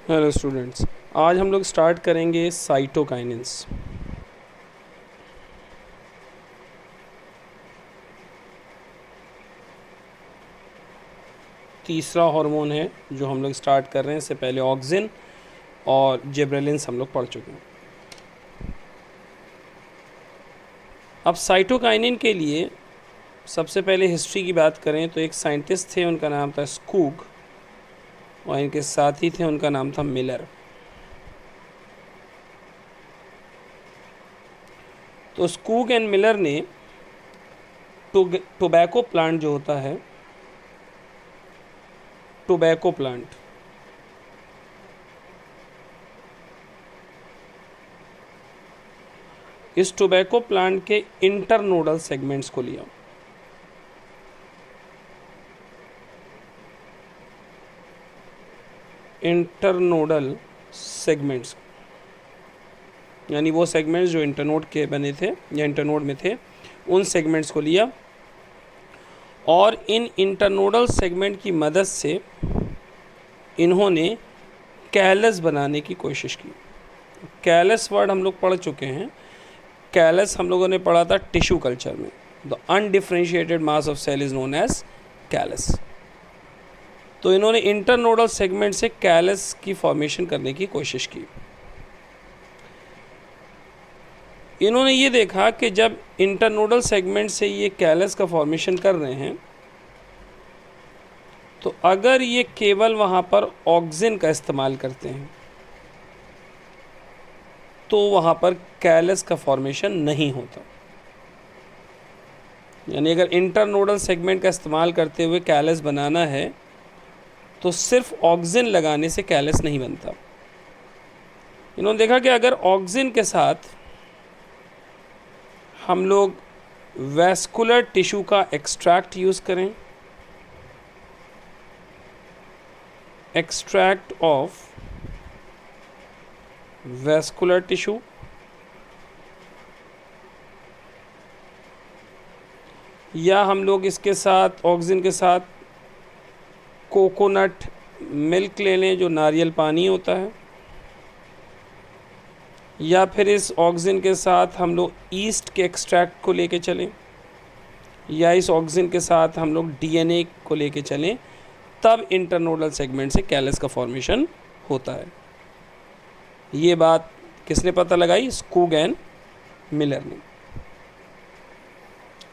Hello students, आज हम लोग स्टार्ट करेंगे साइटोकाइनेंस। तीसरा हार्मोन है जो हम लोग स्टार्ट कर रहे हैं। इससे पहले ऑक्सिन और जिबरेलिन्स हम लोग पढ़ चुके हैं। अब साइटोकाइनिन के लिए सबसे पहले हिस्ट्री की बात करें तो एक साइंटिस्ट थे, उनका नाम था स्कूग, और इनके साथी थे, उनका नाम था मिलर। तो स्कूग एंड मिलर ने टोबैको प्लांट जो होता है, टोबैको प्लांट, इस टोबैको प्लांट के इंटरनोडल सेगमेंट्स को लिया। इंटरनोडल सेगमेंट्स यानी वो सेगमेंट्स जो इंटरनोड के बने थे या इंटरनोड में थे, उन सेगमेंट्स को लिया और इन इंटरनोडल सेगमेंट की मदद से इन्होंने कैलस बनाने की कोशिश की। कैलस वर्ड हम लोग पढ़ चुके हैं। कैलस हम लोगों ने पढ़ा था टिश्यू कल्चर में। The undifferentiated mass of cell is known as callus. तो इन्होंने इंटरनोडल सेगमेंट से कैलस की फॉर्मेशन करने की कोशिश की। इन्होंने ये देखा कि जब इंटरनोडल सेगमेंट से ये कैलस का फॉर्मेशन कर रहे हैं तो अगर ये केवल वहाँ पर ऑक्सिन का इस्तेमाल करते हैं तो वहाँ पर कैलस का फॉर्मेशन नहीं होता। यानी अगर इंटरनोडल सेगमेंट का इस्तेमाल करते हुए कैलस बनाना है तो सिर्फ ऑक्सिन लगाने से कैलस नहीं बनता। इन्होंने देखा कि अगर ऑक्सिन के साथ हम लोग वैस्कुलर टिश्यू का एक्सट्रैक्ट यूज़ करें, एक्सट्रैक्ट ऑफ वैस्कुलर टिश्यू, या हम लोग इसके साथ ऑक्सिन के साथ कोकोनट मिल्क ले लें जो नारियल पानी होता है, या फिर इस ऑक्सिन के साथ हम लोग ईस्ट के एक्सट्रैक्ट को लेके चलें, या इस ऑक्सिन के साथ हम लोग डीएनए को लेके चलें, तब इंटरनोडल सेगमेंट से कैलस का फॉर्मेशन होता है। ये बात किसने पता लगाई? स्कूग एंड मिलर ने।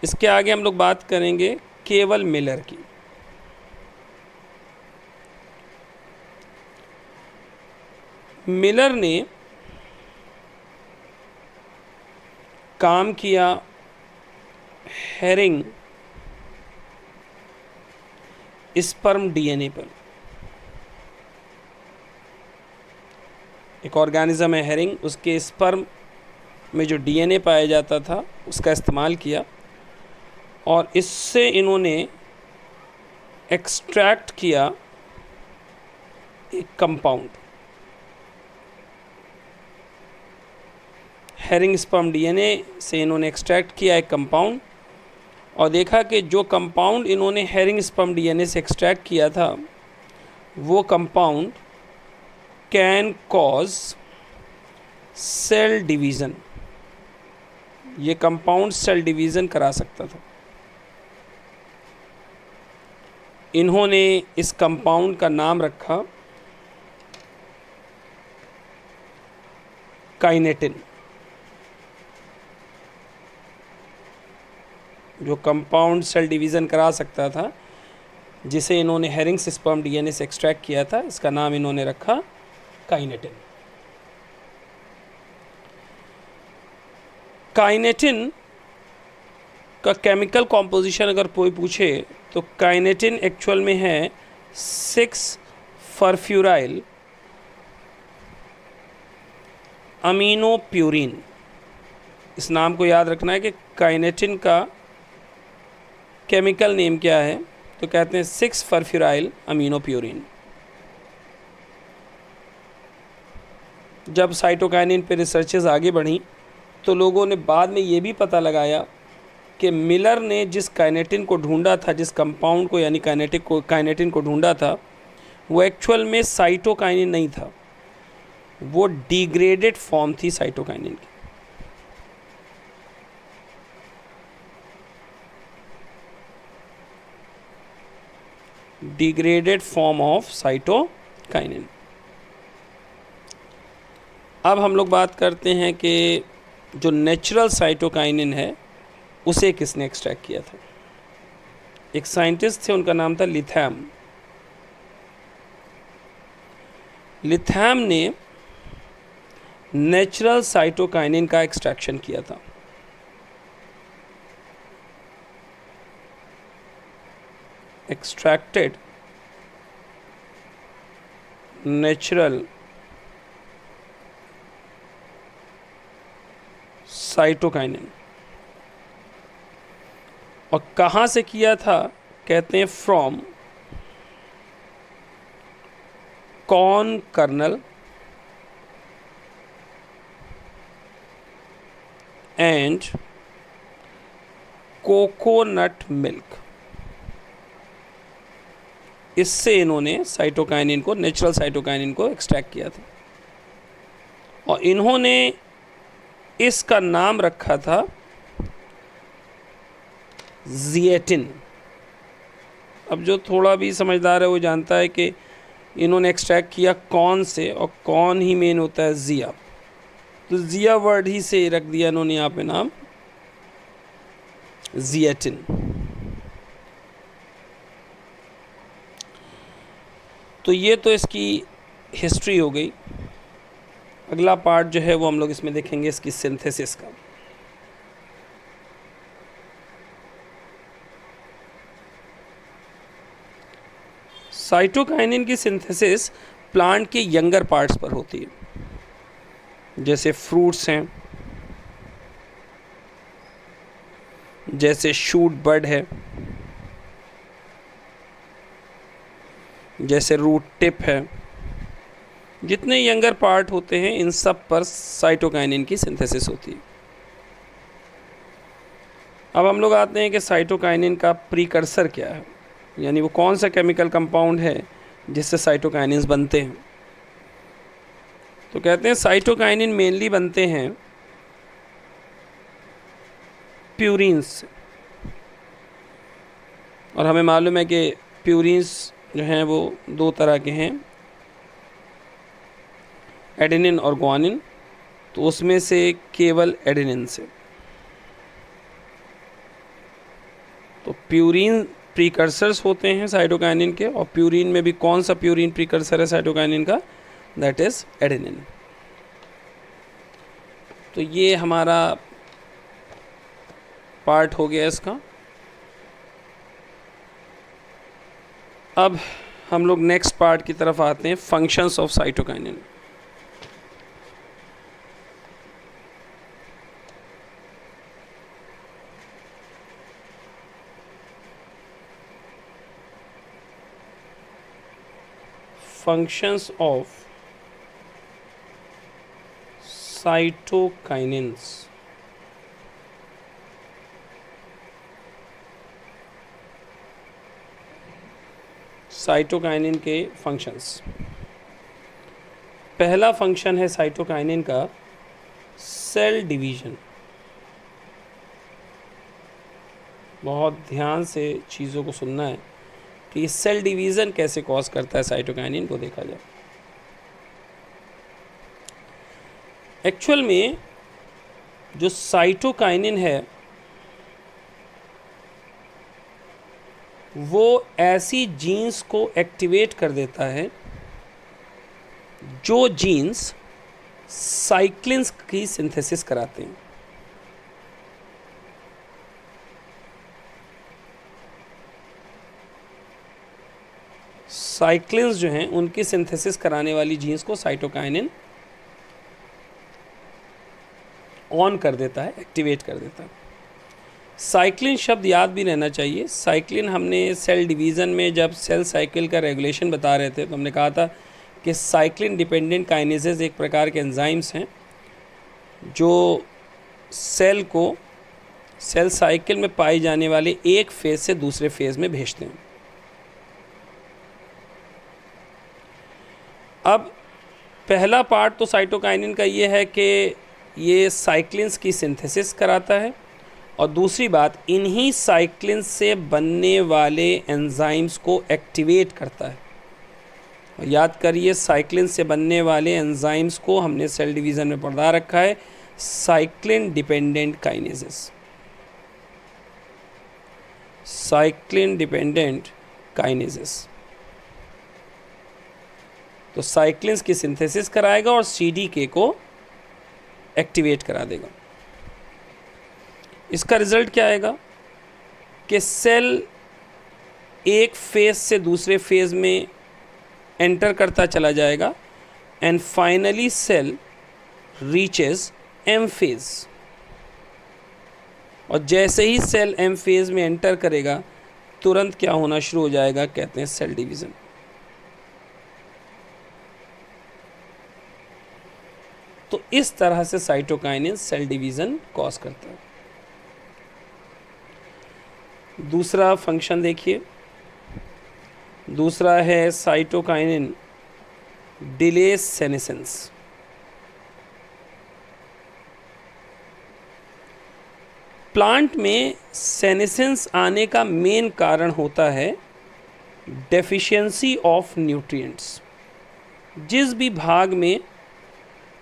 इसके आगे हम लोग बात करेंगे केवल मिलर की। मिलर ने काम किया हेरिंग स्पर्म डीएनए पर। एक ऑर्गेनिज्म है हेरिंग, उसके स्पर्म में जो डीएनए पाया जाता था उसका इस्तेमाल किया और इससे इन्होंने एक्सट्रैक्ट किया एक कंपाउंड। हेरिंग स्पर्म डीएनए से इन्होंने एक्सट्रैक्ट किया एक कंपाउंड और देखा कि जो कंपाउंड इन्होंने हेरिंग स्पर्म डीएनए से एक्सट्रैक्ट किया था वो compound can cause cell division. ये कंपाउंड सेल डिवीज़न करा सकता था। इन्होंने इस कंपाउंड का नाम रखा काइनेटिन। जो कंपाउंड सेल डिवीज़न करा सकता था, जिसे इन्होंने हेरिंग स्पर्म डीएनए से एक्सट्रैक्ट किया था, इसका नाम इन्होंने रखा काइनेटिन। काइनेटिन का केमिकल कॉम्पोजिशन अगर कोई पूछे तो काइनेटिन एक्चुअल में है 6-फरफ्यूराइल अमीनोप्यूरिन। इस नाम को याद रखना है कि काइनेटिन का केमिकल नेम क्या है, तो कहते हैं 6-फरफ्यूराइल अमीनोप्यूरिन। जब साइटोकाइनिन पे रिसर्चेस आगे बढ़ी तो लोगों ने बाद में ये भी पता लगाया कि मिलर ने जिस काइनेटिन को ढूंढा था, जिस कंपाउंड को यानी काइनेटिन को ढूंढा था, वो एक्चुअल में साइटोकाइनिन नहीं था, वो डिग्रेडेड फॉर्म थी साइटोकाइनिन की। Degraded form of cytokinin. अब हम लोग बात करते हैं कि जो नेचुरल साइटोकाइनिन है उसे किसने एक्सट्रैक्ट किया था। एक साइंटिस्ट थे, उनका नाम था लिथैम। लिथैम ने नेचुरल साइटोकाइनिन का एक्सट्रैक्शन किया था। Extracted natural cytokinin. और कहाँ से किया था? कहते हैं from corn kernel and coconut milk. इससे इन्होंने साइटोकाइनिन को, नेचुरल साइटोकाइनिन को एक्सट्रैक्ट किया था। और इन्होंने इसका नाम रखा था ज़िएटिन। अब जो थोड़ा भी समझदार है वो जानता है कि इन्होंने एक्सट्रैक्ट किया कॉर्न से, और कॉर्न ही मेन होता है ज़िया, तो ज़िया वर्ड ही से रख दिया इन्होंने यहाँ पे नाम ज़िएटिन। तो ये तो इसकी हिस्ट्री हो गई। अगला पार्ट जो है वो हम लोग इसमें देखेंगे इसकी सिंथेसिस का। साइटोकाइनिन की सिंथेसिस प्लांट के यंगर पार्ट्स पर होती है, जैसे फ्रूट्स हैं, जैसे शूट बड है, जैसे रूट टिप है। जितने यंगर पार्ट होते हैं इन सब पर साइटोकाइनिन की सिंथेसिस होती है। अब हम लोग आते हैं कि साइटोकाइनिन का प्रीकर्सर क्या है, यानी वो कौन सा केमिकल कंपाउंड है जिससे साइटोकाइनिन्स बनते हैं। तो कहते हैं साइटोकाइनिन मेनली बनते हैं प्यूरिन्स से। और हमें मालूम है कि प्यूरिन्स जो हैं वो दो तरह के हैं, एडेनिन और ग्वानिन। तो उसमें से केवल एडेनिन से। तो प्यूरिन प्रीकर्सर्स होते हैं साइटोकाइनिन के, और प्यूरिन में भी कौन सा प्यूरिन प्रीकर्सर है साइटोकाइनिन का? That is adenine. तो ये हमारा पार्ट हो गया इसका। अब हम लोग नेक्स्ट पार्ट की तरफ आते हैं, functions of cytokinin. Functions of cytokinins। Cytokinin के फंक्शंस। पहला फंक्शन है साइटोकाइनिन का सेल डिवीजन। बहुत ध्यान से चीज़ों को सुनना है कि सेल डिवीज़न कैसे कॉज करता है साइटोकाइनिन को देखा जाए। एक्चुअल में जो साइटोकाइनिन है वो ऐसी जीन्स को एक्टिवेट कर देता है जो जीन्स साइक्लिन्स की सिंथेसिस कराते हैं। साइक्लिन्स जो हैं उनकी सिंथेसिस कराने वाली जीन्स को साइटोकाइनिन ऑन कर देता है, एक्टिवेट कर देता है। साइक्लिन शब्द याद भी रहना चाहिए। साइक्लिन हमने सेल डिवीज़न में जब सेल साइकिल का रेगुलेशन बता रहे थे तो हमने कहा था कि साइक्लिन डिपेंडेंट काइनेजेस एक प्रकार के एंजाइम्स हैं जो सेल को सेल साइकिल में पाए जाने वाले एक फेज़ से दूसरे फेज़ में भेजते हैं। अब पहला पार्ट तो साइटोकाइनिन का ये है कि ये साइक्लिन्स की सिंथेसिस कराता है, और दूसरी बात इन्हीं साइक्लिन्स से बनने वाले एंजाइम्स को एक्टिवेट करता है। और याद करिए, साइक्लिन से बनने वाले एंजाइम्स को हमने सेल डिवीज़न में पढ़ा रखा है, cyclin dependent kinases, cyclin dependent kinases. तो साइक्लिन्स की सिंथेसिस कराएगा और सीडीके को एक्टिवेट करा देगा। इसका रिजल्ट क्या आएगा कि सेल एक फेज से दूसरे फेज में एंटर करता चला जाएगा and finally cell reaches M phase. और जैसे ही सेल एम फेज में एंटर करेगा तुरंत क्या होना शुरू हो जाएगा, कहते हैं सेल डिवीज़न। तो इस तरह से साइटोकाइनिन सेल डिवीज़न कॉज करता है। दूसरा फंक्शन देखिए, दूसरा है साइटोकाइनिन डिले सेनेसेंस। प्लांट में सेनेसेंस आने का मेन कारण होता है डेफिशिएंसी ऑफ न्यूट्रिएंट्स। जिस भी भाग में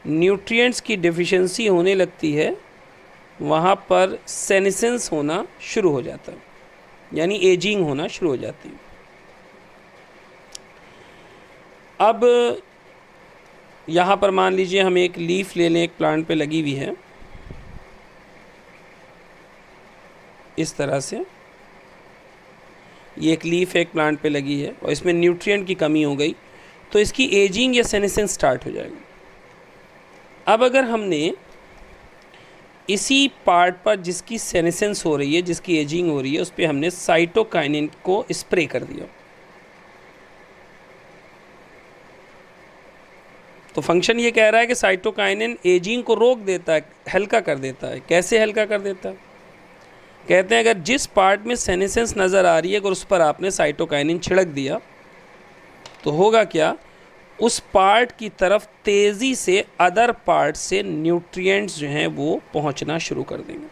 न्यूट्रिएंट्स की डेफिशिएंसी होने लगती है वहाँ पर सेनेसेंस होना शुरू हो जाता है, यानी एजिंग होना शुरू हो जाती है। अब यहाँ पर मान लीजिए हम एक लीफ ले लें, एक प्लांट पे लगी हुई है इस तरह से, ये एक लीफ एक प्लांट पे लगी है और इसमें न्यूट्रिएंट की कमी हो गई, तो इसकी एजिंग या सेनेसेंस स्टार्ट हो जाएगी। अब अगर हमने इसी पार्ट पर जिसकी सेनेसेंस हो रही है, जिसकी एजिंग हो रही है, उस पर हमने साइटोकाइनिन को स्प्रे कर दिया, तो फंक्शन ये कह रहा है कि साइटोकाइनिन एजिंग को रोक देता है, हल्का कर देता है। कैसे हल्का कर देता है? कहते हैं अगर जिस पार्ट में सेनेसेंस नज़र आ रही है अगर उस पर आपने साइटोकाइनिन छिड़क दिया तो होगा क्या, उस पार्ट की तरफ तेज़ी से अदर पार्ट से न्यूट्रिएंट्स जो हैं वो पहुंचना शुरू कर देंगे।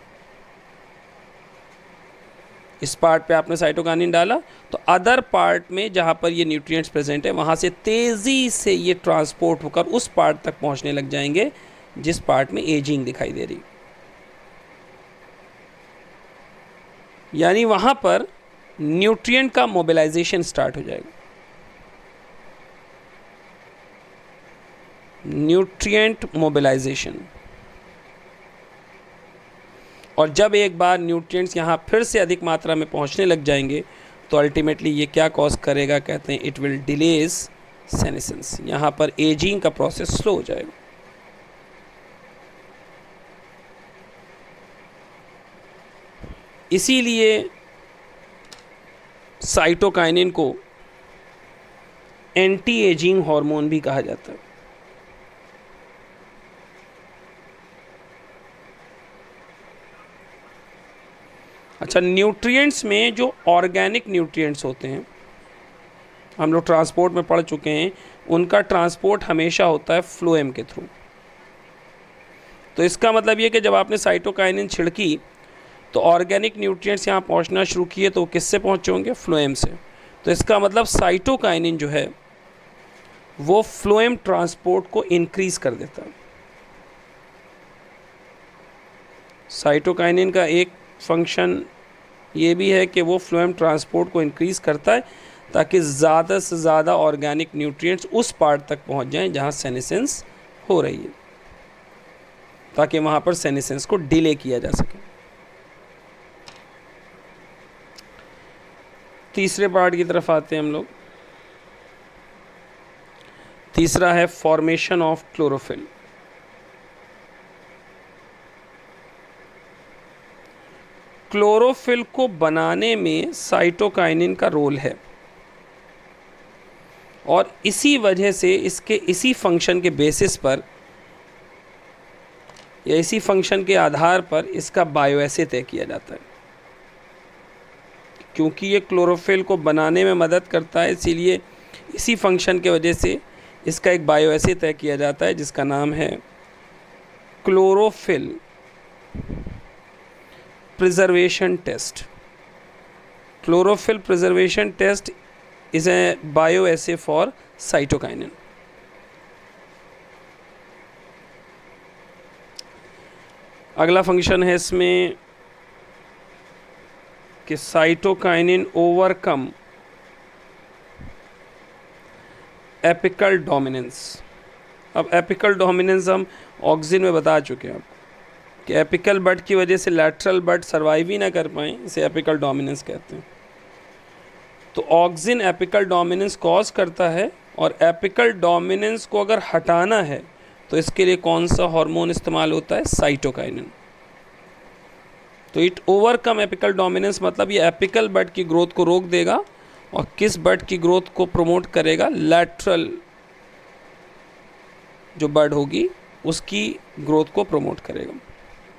इस पार्ट पे आपने साइटोकाइनिन डाला तो अदर पार्ट में जहाँ पर ये न्यूट्रिएंट्स प्रेजेंट है वहाँ से तेज़ी से ये ट्रांसपोर्ट होकर उस पार्ट तक पहुँचने लग जाएंगे जिस पार्ट में एजिंग दिखाई दे रही, यानी वहाँ पर न्यूट्रिएंट का मोबिलाइजेशन स्टार्ट हो जाएगा। Nutrient mobilisation. और जब एक बार न्यूट्रिएंट्स यहाँ फिर से अधिक मात्रा में पहुँचने लग जाएंगे तो अल्टीमेटली ये क्या कॉज करेगा, कहते हैं इट विल डिलेज सेनेसेंस। यहाँ पर एजिंग का प्रोसेस स्लो हो जाएगा। इसीलिए साइटोकाइनिन को एंटी एजिंग हार्मोन भी कहा जाता है। अच्छा, न्यूट्रिएंट्स में जो ऑर्गेनिक न्यूट्रिएंट्स होते हैं, हम लोग ट्रांसपोर्ट में पढ़ चुके हैं, उनका ट्रांसपोर्ट हमेशा होता है फ्लोएम के थ्रू। तो इसका मतलब ये कि जब आपने साइटोकाइनिन छिड़की तो ऑर्गेनिक न्यूट्रिएंट्स यहाँ पहुँचना शुरू किए, तो किससे पहुँचे होंगे? फ्लोएम से। तो इसका मतलब साइटोकाइनिन जो है वो फ्लोएम ट्रांसपोर्ट को इंक्रीज़ कर देता है। साइटोकाइनिन का एक फंक्शन ये भी है कि वो फ्लोएम ट्रांसपोर्ट को इंक्रीज़ करता है ताकि ज़्यादा से ज़्यादा ऑर्गेनिक न्यूट्रिएंट्स उस पार्ट तक पहुंच जाएं जहां सेनेसेंस हो रही है, ताकि वहां पर सेनेसेंस को डिले किया जा सके। तीसरे पार्ट की तरफ आते हैं हम लोग। तीसरा है फॉर्मेशन ऑफ क्लोरोफिल। क्लोरोफिल को बनाने में साइटोकाइनिन का रोल है और इसी वजह से इसके इसी फंक्शन के बेसिस पर या इसी फंक्शन के आधार पर इसका बायोएसे तय किया जाता है। क्योंकि ये क्लोरोफिल को बनाने में मदद करता है, इसीलिए इसी फंक्शन के वजह से इसका एक बायो ऐसे तय किया जाता है जिसका नाम है chlorophyll preservation test. Chlorophyll preservation test is a bio assay for cytokinin. अगला फंक्शन है इसमें कि साइटोकाइनिन ओवरकम एपिकल डोमिनेंस। अब एपिकल डोमिनेंस हम ऑक्सिन में बता चुके हैं आपको कि एपिकल बट की वजह से लैटरल बट सर्वाइव ही ना कर पाए, इसे एपिकल डोमिनेंस कहते हैं। तो ऑक्सिन एपिकल डोमिनेंस कॉज करता है, और एपिकल डोमिनेंस को अगर हटाना है तो इसके लिए कौन सा हार्मोन इस्तेमाल होता है? साइटोकाइनिन। तो इट ओवरकम एपिकल डोमिनेंस मतलब ये एपिकल बट की ग्रोथ को रोक देगा, और किस बट की ग्रोथ को प्रमोट करेगा? लैटरल जो बड होगी उसकी ग्रोथ को प्रमोट करेगा,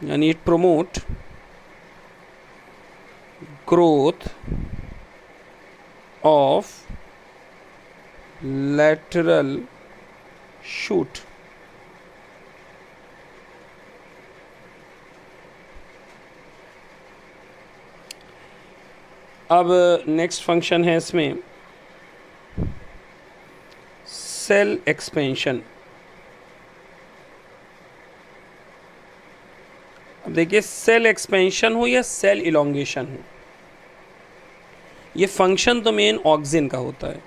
यानी it promote growth of lateral shoot. अब नेक्स्ट फंक्शन है इसमें सेल एक्सपेंशन। अब देखिए, सेल एक्सपेंशन हो या सेल इलोंगेशन हो, ये फंक्शन तो मेन ऑक्सिन का होता है।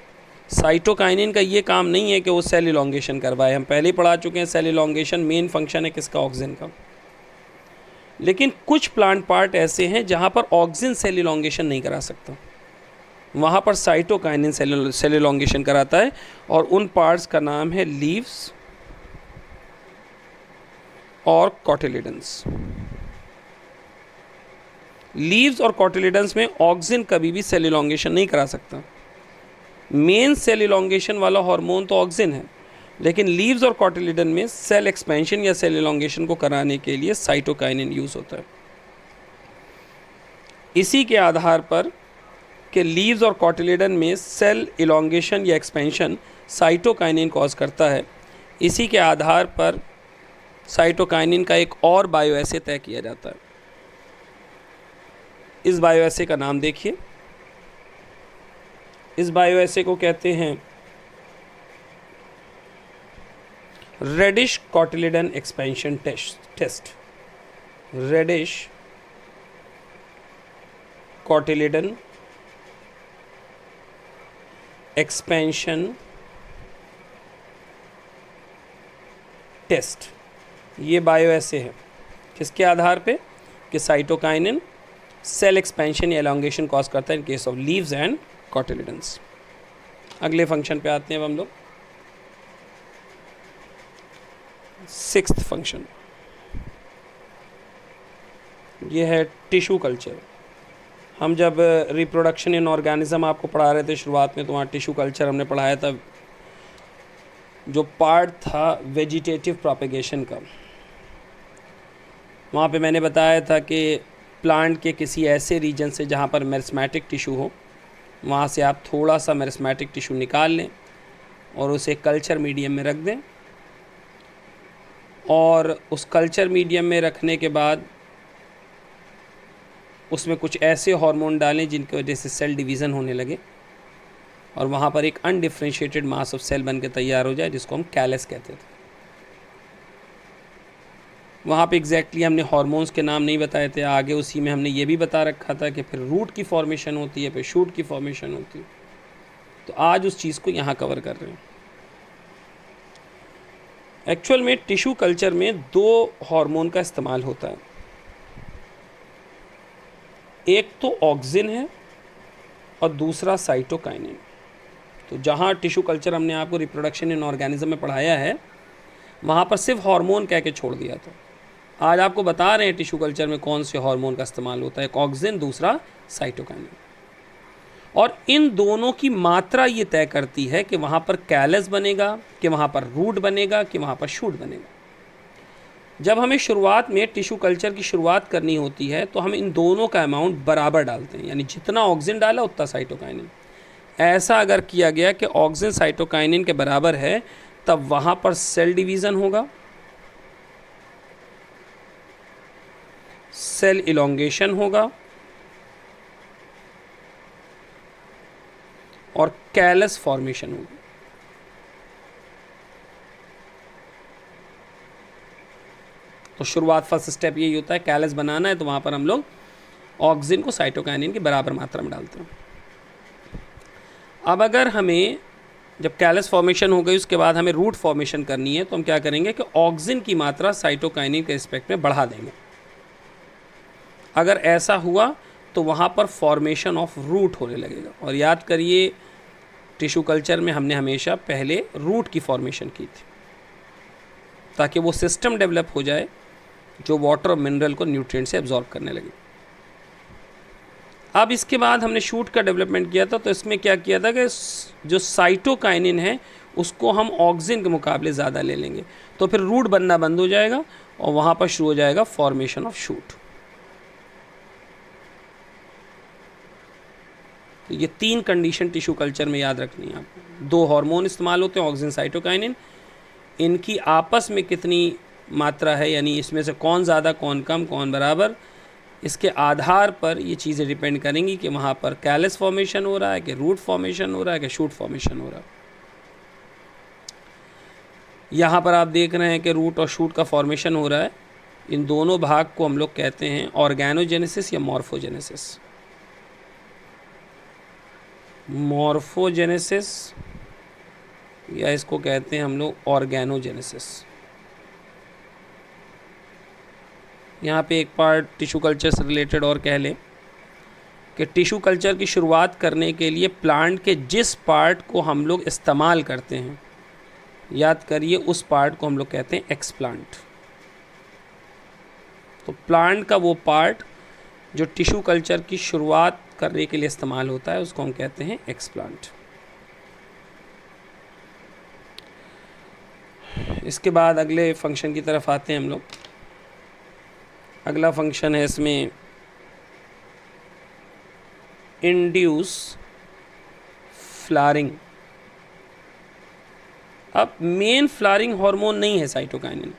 साइटोकाइनिन का ये काम नहीं है कि वो सेल इलोंगेशन करवाए, हम पहले ही पढ़ा चुके हैं सेल इलोंगेशन मेन फंक्शन है किसका? ऑक्सिन का। लेकिन कुछ प्लांट पार्ट ऐसे हैं जहाँ पर ऑक्सिन सेल इलोंगेशन नहीं करा सकता, वहाँ पर साइटोकाइनिन सेल इलोंगेशन कराता है, और उन पार्ट्स का नाम है लीव्स और कॉटिलिडन्स। लीव्स और कॉटिलिडन्स में ऑक्सिन कभी भी सेल इलोंगेशन नहीं करा सकता। मेन सेल इलोंगेशन वाला हार्मोन तो ऑक्सिन है, लेकिन लीव्स और कॉटिलिडन में सेल एक्सपेंशन या सेल इलोंगेशन को कराने के लिए साइटोकाइनिन यूज होता है। इसी के आधार पर कि लीव्स और कॉटिलिडन में सेल इलोंगेशन या एक्सपेंशन साइटोकाइनिन कॉज करता है, इसी के आधार पर साइटोकाइनिन का एक और बायो ऐसे तय किया जाता है। इस बायो ऐसे का नाम देखिए, इस बायो ऐसे को कहते हैं radish cotyledon expansion test. Radish cotyledon expansion test, ये बायो ऐसे है किसके आधार पे? कि साइटोकाइनिन सेल एक्सपेंशन या एलोंगेशन कॉज करता है in case of leaves and cotyledons. अगले फंक्शन पे आते हैं अब हम लोग, सिक्स्थ फंक्शन, ये है टिश्यू कल्चर। हम जब रिप्रोडक्शन इन ऑर्गेनिज्म आपको पढ़ा रहे थे शुरुआत में, तो वहाँ टिश्यू कल्चर हमने पढ़ाया था, जो पार्ट था वेजिटेटिव प्रोपेगेशन का। वहाँ पे मैंने बताया था कि प्लांट के किसी ऐसे रीजन से जहाँ पर मेरिस्मेटिक टिश्यू हो, वहाँ से आप थोड़ा सा मेरिस्मेटिक टिश्यू निकाल लें और उसे कल्चर मीडियम में रख दें, और उस कल्चर मीडियम में रखने के बाद उसमें कुछ ऐसे हार्मोन डालें जिनकी वजह से सेल डिवीज़न होने लगे, और वहाँ पर एक अनडिफ्रेंशिएटेड मास ऑफ सेल बन के तैयार हो जाए, जिसको हम कैलस कहते थे। वहाँ पे एग्जैक्टली हमने हार्मोन्स के नाम नहीं बताए थे, आगे उसी में हमने ये भी बता रखा था कि फिर रूट की फॉर्मेशन होती है, फिर शूट की फॉर्मेशन होती है। तो आज उस चीज़ को यहाँ कवर कर रहे हैं। एक्चुअल में टिश्यू कल्चर में दो हार्मोन का इस्तेमाल होता है, एक तो ऑक्सिन है और दूसरा साइटोकाइनिन। तो जहाँ टिश्यू कल्चर हमने आपको रिप्रोडक्शन इन ऑर्गेनिज्म में पढ़ाया है, वहाँ पर सिर्फ हार्मोन कह के छोड़ दिया था। आज आपको बता रहे हैं टिश्यू कल्चर में कौन से हार्मोन का इस्तेमाल होता है, एक ऑक्सिन, दूसरा साइटोकाइनिन। और इन दोनों की मात्रा ये तय करती है कि वहाँ पर कैलस बनेगा, कि वहाँ पर रूट बनेगा, कि वहाँ पर शूट बनेगा। जब हमें शुरुआत में टिश्यू कल्चर की शुरुआत करनी होती है तो हम इन दोनों का अमाउंट बराबर डालते हैं, यानी जितना ऑक्सिन डाला उतना साइटोकाइनिन। ऐसा अगर किया गया कि ऑक्सिन साइटोकाइनिन के बराबर है, तब वहाँ पर सेल डिवीज़न होगा, सेल इलोंगेशन होगा और कैलस फॉर्मेशन होगी। तो शुरुआत फर्स्ट स्टेप यही होता है, कैलस बनाना है तो वहाँ पर हम लोग ऑक्सिन को साइटोकाइनिन की बराबर मात्रा में डालते हैं। अब अगर हमें जब कैलस फॉर्मेशन हो गई उसके बाद हमें रूट फॉर्मेशन करनी है तो हम क्या करेंगे कि ऑक्सिन की मात्रा साइटोकाइनिन के रिस्पेक्ट में बढ़ा देंगे। अगर ऐसा हुआ तो वहाँ पर फॉर्मेशन ऑफ रूट होने लगेगा। और याद करिए टिश्यू कल्चर में हमने हमेशा पहले रूट की फॉर्मेशन की थी ताकि वो सिस्टम डेवलप हो जाए जो वाटर और मिनरल को न्यूट्रिएंट से एब्जॉर्ब करने लगे। अब इसके बाद हमने शूट का डेवलपमेंट किया था, तो इसमें क्या किया था कि जो साइटोकाइनिन है उसको हम ऑक्सिन के मुकाबले ज़्यादा ले लेंगे, तो फिर रूट बनना बंद हो जाएगा और वहाँ पर शुरू हो जाएगा फॉर्मेशन ऑफ शूट। तो ये 3 कंडीशन टिश्यू कल्चर में याद रखनी है आपको। 2 हार्मोन इस्तेमाल होते हैं, ऑक्सिन साइटोकाइनिन, इनकी आपस में कितनी मात्रा है, यानी इसमें से कौन ज़्यादा कौन कम कौन बराबर, इसके आधार पर ये चीज़ें डिपेंड करेंगी कि वहाँ पर कैलस फॉर्मेशन हो रहा है कि रूट फॉर्मेशन हो रहा है कि शूट फॉर्मेशन हो रहा है। यहाँ पर आप देख रहे हैं कि रूट और शूट का फॉर्मेशन हो रहा है। इन दोनों भाग को हम लोग कहते हैं ऑर्गेनोजेनेसिस या मॉर्फोजेनेसिस। मॉर्फोजेनेसिस या इसको कहते हैं हम लोग ऑर्गेनोजेनेसिस। यहाँ पे एक पार्ट टिश्यू कल्चर से रिलेटेड और कह लें कि टिश्यू कल्चर की शुरुआत करने के लिए प्लांट के जिस पार्ट को हम लोग इस्तेमाल करते हैं, याद करिए उस पार्ट को हम लोग कहते हैं एक्सप्लांट। तो प्लांट का वो पार्ट जो टिश्यू कल्चर की शुरुआत करने के लिए इस्तेमाल होता है उसको हम कहते हैं एक्सप्लांट। इसके बाद अगले फंक्शन की तरफ आते हैं हम लोग। अगला फंक्शन है इसमें इंड्यूस फ्लावरिंग। अब मेन फ्लावरिंग हार्मोन नहीं है साइटोकाइनिन,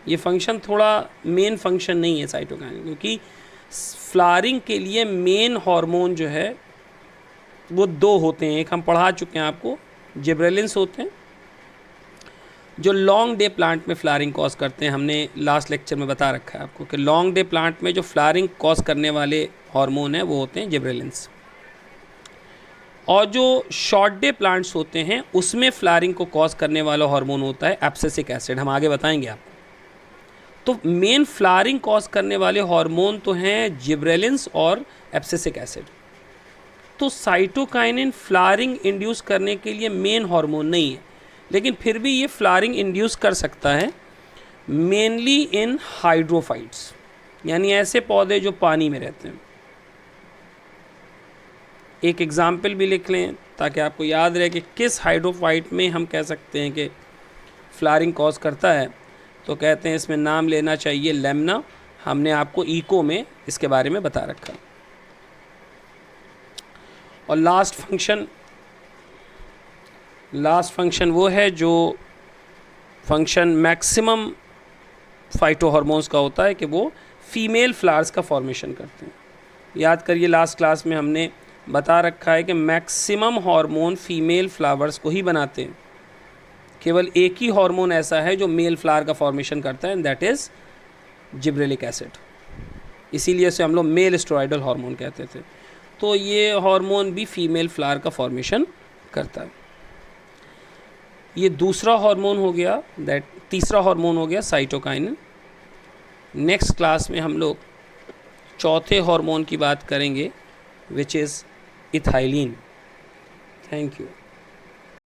ये फंक्शन थोड़ा मेन फंक्शन नहीं है साइटोकाइनिन, क्योंकि फ्लावरिंग के लिए मेन हार्मोन जो है वो 2 होते हैं। एक हम पढ़ा चुके हैं आपको, जिब्रेलिन्स होते हैं जो लॉन्ग डे प्लांट में फ्लावरिंग कॉज करते हैं। हमने लास्ट लेक्चर में बता रखा है आपको कि लॉन्ग डे प्लांट में जो फ्लावरिंग कॉज करने वाले हार्मोन हैं वो होते हैं जिब्रेलिन्स। और जो शॉर्ट डे प्लांट्स होते हैं उसमें फ्लावरिंग को कॉज करने वाला हार्मोन होता है एब्सिसिक एसिड। हम आगे बताएंगे आपको। तो मेन फ्लावरिंग कॉज करने वाले हार्मोन तो हैं जिब्रेलिन्स और एब्सिसिक एसिड। तो साइटोकाइनिन फ्लावरिंग इंड्यूस करने के लिए मेन हार्मोन नहीं है, लेकिन फिर भी ये फ्लावरिंग इंड्यूस कर सकता है मेनली इन हाइड्रोफाइट्स, यानी ऐसे पौधे जो पानी में रहते हैं। एक एग्जाम्पल भी लिख लें ताकि आपको याद रहे कि किस हाइड्रोफाइट में हम कह सकते हैं कि फ्लावरिंग कॉज करता है। तो कहते हैं इसमें नाम लेना चाहिए लेमना। हमने आपको इको में इसके बारे में बता रखा। और लास्ट फंक्शन वो है जो फंक्शन मैक्सिमम फाइटो हार्मोन्स का होता है कि वो फीमेल फ्लावर्स का फॉर्मेशन करते हैं। याद करिए लास्ट क्लास में हमने बता रखा है कि मैक्सिमम हार्मोन फीमेल फ्लावर्स को ही बनाते हैं। केवल एक ही हार्मोन ऐसा है जो मेल फ्लावर का फॉर्मेशन करता है, and that is gibberellic acid. इसीलिए इसे हम लोग मेल स्टेरॉयडल हार्मोन कहते थे। तो ये हार्मोन भी फीमेल फ्लावर का फॉर्मेशन करता है। ये दूसरा हार्मोन हो गया, तीसरा हार्मोन हो गया साइटोकाइनिन। नेक्स्ट क्लास में हम लोग चौथे हार्मोन की बात करेंगे, which is ethylene. Thank you.